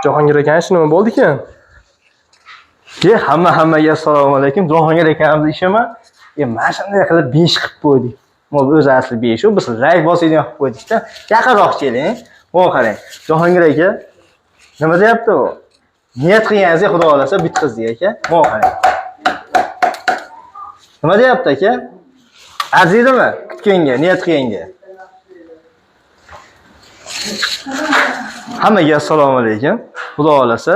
Jahongir aka nima bo'ldi ekan? Hammaga assalomu alaykum. Jahongir akamning ishimi, mana shunday qilib 5 qilib qo'ydik. O'zi asli 5 u, biz like bosadigan qilib qo'ydikda. Yaqinroq keling. Mana qarang. Jahongir aka nima deyapti u? Niyat qilganingizga Xudo xolasa bitqizdik aka. Mana qarang. Nima deyapti aka? Arzidimi? Kutganga, niyat qilganga. Hammaga assalomu alaykum. Xudo xolasa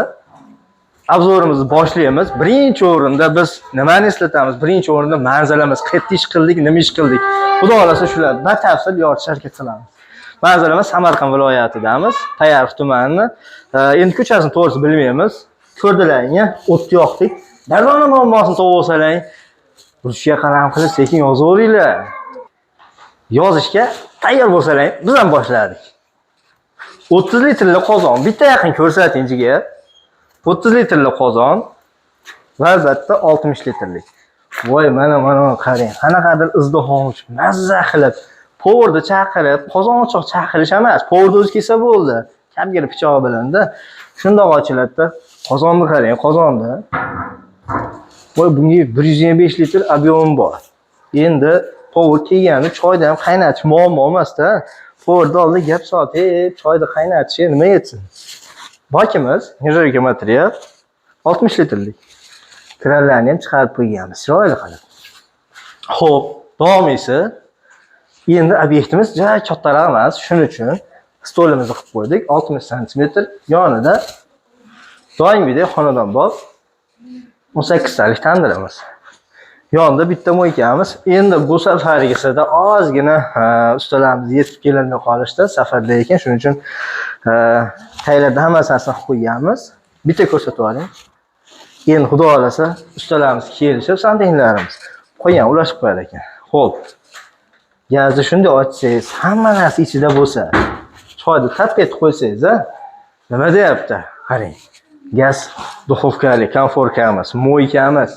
obzorimizni boshlaymiz. Birinchi o'rinda biz nimani eslatamiz? Birinchi o'rinda manzilamiz, qayerda ish qildik, nima ish qildik. Xudo xolasa shular batafsil yoritish harakat qilamiz. Manzilamiz Samarqand viloyatidamiz, Tayyorq tumani. Endi ko'chasini to'g'risi bilmaymiz. Ko'rdilaring-a, o't yoqdik. Darvona muammosini topib olsalang, ruscha qalam qilib sekin yozaveringlar. Yozishga tayyor bo'lsalang, biz ham boshladik. 30 litrli qozon, bitta yaqin ko'rsating jigar. 30 litrli qozon va albatta 60 litrlik. Voy, mana qarang. Qanaqadir izdihom, mazza qilib, povrni chaqirib, qozonchoq chaqirish emas, povrni o'zi kelsa bo'ldi. Kamgina pichoq bilan-da. Shundoq ochiladi-da. Qozonni qarang, qozonda. Voy, bunga 125 litr ob'yom bor. Endi povr kelgani choyda ham qaynatish muammo emas-da. Povrni oldida gap soat, choyda qaynatish nima etsin? Bakimiz, nirjoyga material 60 litrlik. Krallarni ham chiqarib qo'yganmiz, chiroyli qilib. Xo'p, davomiysi. Endi obyektimiz juda kattaroq emas, shuning uchun stolimizni qilib qo'ydik. 60 sm yonida doimgidek xonadonbop 18 talik tandirimiz. Yonida bitta mo'ykamiz. Endi bu safargisida ozgina ustalarimiz yetib kelolmay qolishdi, safarda ekan, shuning uchun tayyorda hammasini qilib qo'yganmiz. Bitta ko'rsatib oling. Endi Xudo xolasa ustalarimiz kelishib, santexniklarimiz qo'ygan, ulashib qo'yar ekan. Xo'p. Gazni shunday ochsangiz, hamma narsa ichida bo'lsa, choyni tapga etib qo'ysangiz, nima deyapti? Qarang. Gaz duxovkali, konforkamiz, mo'ykamiz,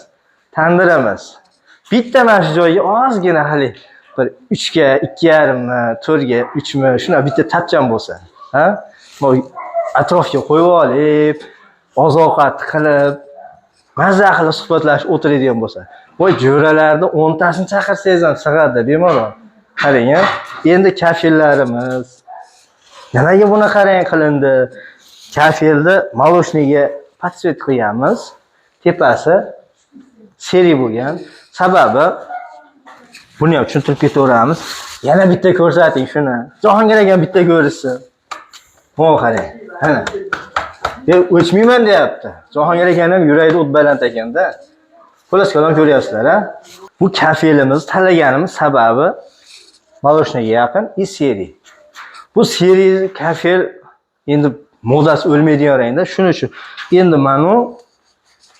tandirimiz. Bitta mana shu joyga ozgina hali bir 3 ga 2,5 4 ga 3 mi, shuna bitta tapcham bo'lsa, ha? Atrofga qo'yib olib, oziq-ovqat qilib, mazza qilib suhbatlashib o'tiradigan bo'lsa, voy jo'ralarni 10 tasini chaqirsangiz ham sig'adi bemalol. Qarang-a, endi kafellarimiz. Nimaga buni qarang qilindi? Kafelni moloshniyga podsvet qilganmiz. Tepasi seri bo'lgan. Sababi buni ham tushuntirib ketaveramiz. Yana bitta ko'rsating shuni. Jahongir aka bitta ko'rishsin. Mana qarang. Mana. O'chmayman deyapti. Jahongir akaning ham yuragida o't baland ekanda. Xullas-kalom ko'ryapsizlar, ha? Bu kafelimiz tanlaganimiz sababi moloshniyga yaqin seri. Bu seri kafel endi modasi o'lmaydigan rangda, shuning uchun endi mana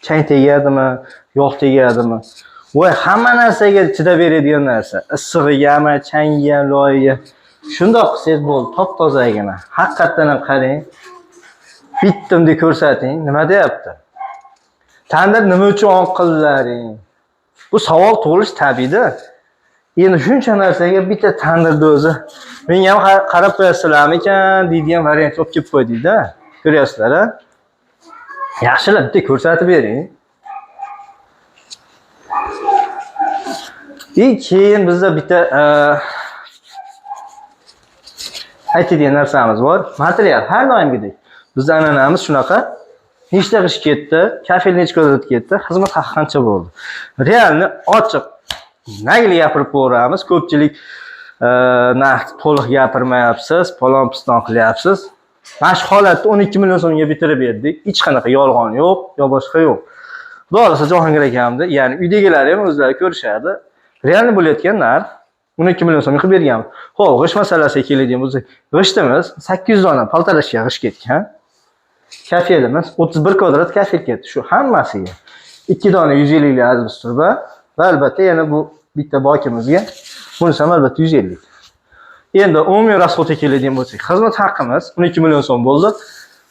chang tegadimi, yog' tegadimi? Voy, hamma narsaga chidab beradigan narsa. Issig'igami, changiga, loyiga. Shundoq qilsangiz bo'ldi, top-tozagina. Haqiqatan ham qarang. Bitdim deb ko'rsating, nima deyapti? Tandir nima uchun on qildilaring? Bu savol tug'ilish tabiiyda. Endi shuncha narsaga bitta tandirni o'zi. Menga ham qarab qo'yasizlarmi ekan deydigan variant olib kelib qo'ydingda. Ko'ryapsizlar, ha? Yaxshilab bitta ko'rsatib bering. Keyin bizda bitta aytadigan narsamiz bor. Material har doimgidek. Bizning an'anamiz shunaqa. Nechta qish ketdi, kafel nechta o'tib ketdi, xizmat haqi qancha bo'ldi. Realni ochiq nagli gapirib qo'yamiz. Ko'pchilik narx to'liq gapirmayapsiz, palon-piston qilyapsiz. Mana shu holatda 12 million so'mga bitirib berdik. Hech qanaqa yolg'on yo'q, yo boshqa yo'q. Xudo xolasa Jahongir akamni, ya'ni uydagilar ham o'zlari ko'rishadi. Realni bo'layotgan narx 12 million so'm qilib berganmiz. Xo'p, g'ish masalasiga keladigan bo'lsak, g'ishtimiz 800 dona paltarashga g'ish ketgan. Kafelimiz 31 kvadrat kafel ketdi. Shu hammasiga 2 dona 150 lik azbis turba va albatta yana bu bitta bokimizga bunisi ham albatta 150. Endi umumiy rasxodga keladigan bo'lsak, xizmat haqimiz 12 million so'm bo'ldi.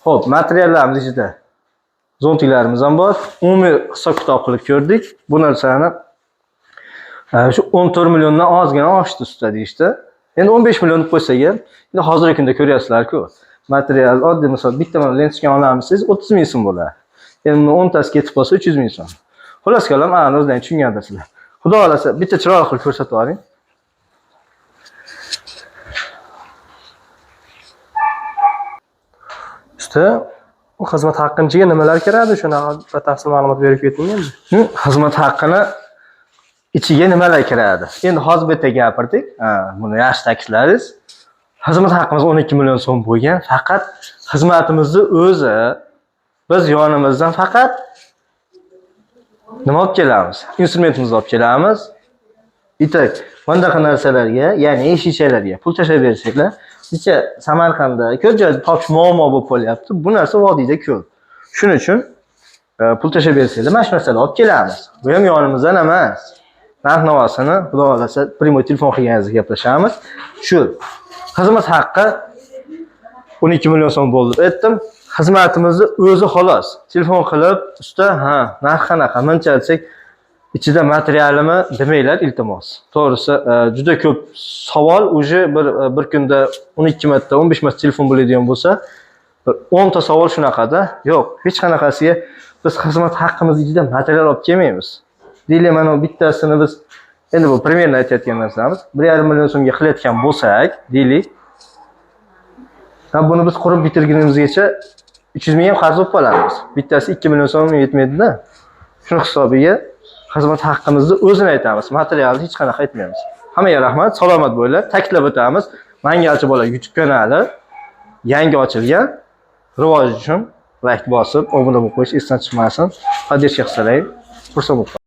Xo'p, materiallarimiz ichida zontiklarimiz ham bor. Umumiy hisob-kitob qilib ko'rdik. Bu narsani shu 14 milliondan ozgina oshdi usta deyishdi. Endi 15 million deb qo'ysak ham, endi hozirgi kunda ko'ryapsizlar-ku. material oddiy misol bitta mana lenskani olamiz, 30 ming so'm bo'ladi. Endi 10 tasi ketib qolsa 300 ming so'm. Xullas kalom, ana o'zlaring tushungandirsizlar. Xudo xolasa bitta chiroyli qilib ko'rsatib yuboring. Usta, xizmat haqqinchiga nimalar kiradi? Shuni batafsil ma'lumot berib keting endi. Xizmat haqqini ichiga nimalar kiradi? Endi hozir bu yerda gapirdik. Buni yaxshi ta'kidladingiz. Xizmat haqqimiz 12 million so'm bo'lgan. Faqat xizmatimizni o'zi biz yonimizdan faqat nima olib kelamiz? Instrumentimizni olib kelamiz. Bitak, bundaqa narsalarga, ya'ni shishalarga pul tashlab bersanglar, kecha Samarqandda ko'p joyda topish muammo bo'lib qolyapti. Bu narsa vodiyda ko'p. Shuning uchun pul tashlab bersanglar, mana shu narsalarni olib kelamiz. Bu ham yonimizdan emas. Narx-navosini xudo xolasa primoy telefon qilganingizda gaplashamiz. Shu xizmat haqqi 12 million so'm bo'ldi. Aytdim, xizmatimizni o'zi xolos. Telefon qilib, usta, narx qanaqa, muncha desak, ichida materialimi demanglar iltimos. To'g'risi, juda ko'p savol uje bir kunda 12 marta, 15 marta telefon bo'ladigan bo'lsa, 10 ta savol shunaqada. Yo'q, hech qanaqasiga biz xizmat haqqimiz ichida material olib kelmaymiz. Deylik, mana bittasini biz endi bu primerni aytayotgan narsamiz. 1,5 million so'mga qilayotgan bo'lsak, deylik, buni biz qurib bitirgunimizgacha 300 ming ham qarz olib qolamiz. Bittasi 2 million so'm yetmaydi-da. Shuni hisobiga xizmat haqqimizni o'zini aytamiz, materialni hech qanaqa aytmaymiz. Hammaga rahmat, salomat bo'linglar. Ta'kidlab o'tamiz, Mangalchi bola YouTube kanali yangi ochilgan. Rivoj uchun like bosib, obuna bo'lib qo'yish esdan chiqmasin. Podдержка qilsalaring, xursand bo'lib